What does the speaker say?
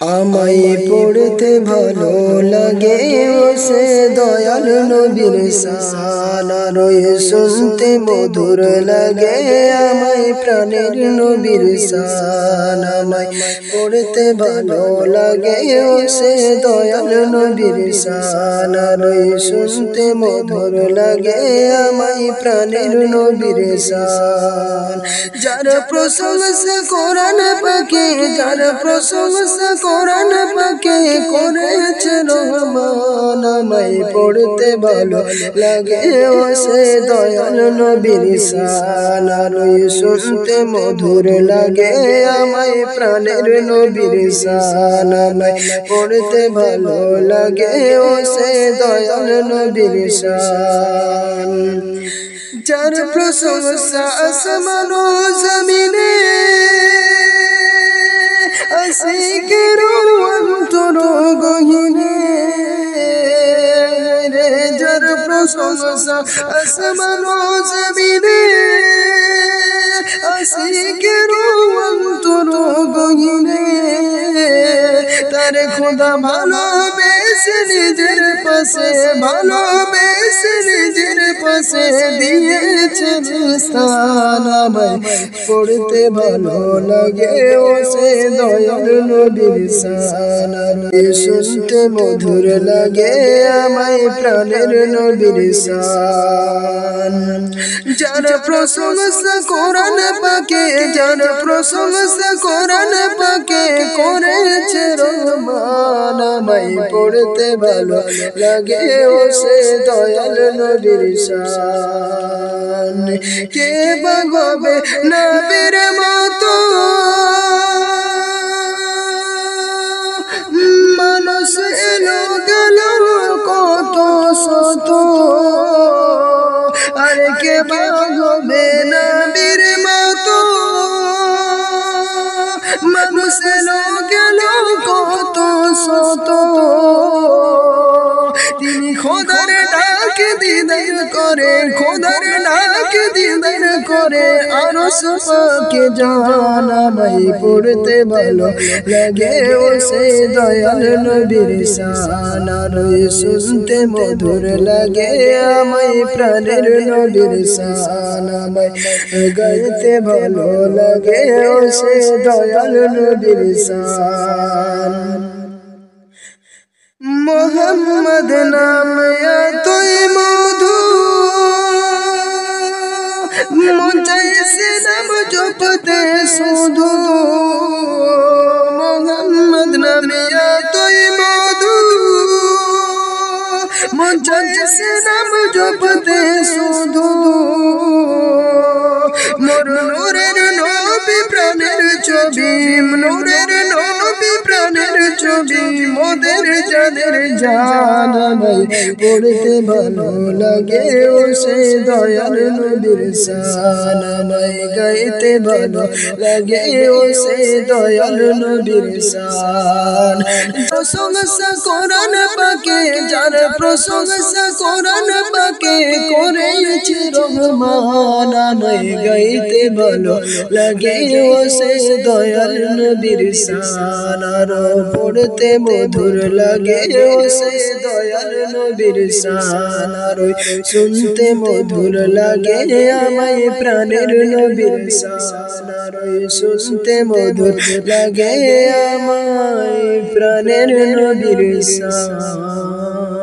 আমায় পড়তে ভালো লাগে ও সে দয়াল নবীর শান, আর শুনতে মধুর লাগে আমায় প্রাণের নবীর শান। আমায় পড়তে ভালো লাগে ও সে দয়াল নবীর শান, আর শুনতে মধুর লাগে আমায় প্রাণের নবীর শান। যার প্রশংসা কোরআন পাকে, যার প্রশংসা কোরআন পাকে করেছে রহমান। আমায় পড়তে ভালো লাগে ও সে দয়াল নবীর শান, আর শুনতে মধুর লাগে আমায় প্রাণের নবীর শান। আমায় পড়তে ভালো লাগে ও সে দয়াল নবীর শান। যার প্রশংসা আসমান ও জমিনে, আশিকের অন্তর গহীনে, যার প্রশংসা আসমান ও জমিনে, আশিকের অন্তর গহীনে, তার খোদা ভালোবেসে নিজের পাশে, ভালোবেসে নিজের পাশে দিয়েছেন স্থান। আমায় পড়তে ভালো লাগে ও সে দয়াল নবীর শান, আর শুনতে মধুর লাগে আমায় প্রাণের নবীর শান। যার প্রশংসা কোরআন পাকে, যার প্রশংসা কোরআন পাকে করেছে রহমান। আমায় পড়তে ভালো লাগে ও সে দয়াল নবীর শান। কে বাগবে নবীর মতো, মানুষ এলো গেল কত শত, আর কে বাগবে নবীর মতো, মানুষ এলো গেল কত শত। তিনি খোদার ডাক দিদার করে, খোদার ডাক দিদার করে আরশ পাকে যান। আমায় পড়তে ভালো লাগে ও সে দয়াল নবীর শান, আর শুনতে মধুর লাগে আমায় প্রাণের নবীর শান। আমায় গাইতে ভালো লাগে ও সে দয়াল নবীর শান। মোহাম্মদ নাম এতই মধু, মন চাইছে নাম জপতে শুধু। মোহাম্মদ নাম এতই মধু, মন চাইছে নাম জপতে শুধু। মোর নূরের নবী প্রাণের ছবি, নূরের নবী প্রাণের ছবি, মোদের জানের জান। আমায় পড়তে ভালো লাগে ও সে দয়াল নবীর শান, আমায় গাইতে ভালো লাগে ও সে দয়াল নবীর শান। প্রশংসা কোরআন পাকে, যার প্রশংসা কোরআন পাকে করেছে রহমান। আমায় গাইতে ভালো লাগে ও সে দয়াল নবীর শান, আর পড়তে মধুর লাগে ও সে দয়াল নবীর শান, আর শুনতে মধুর লাগে আমায় প্রাণের নবীর শান, আর শুনতে মধুর লাগে আমায় প্রাণের নবীর শান।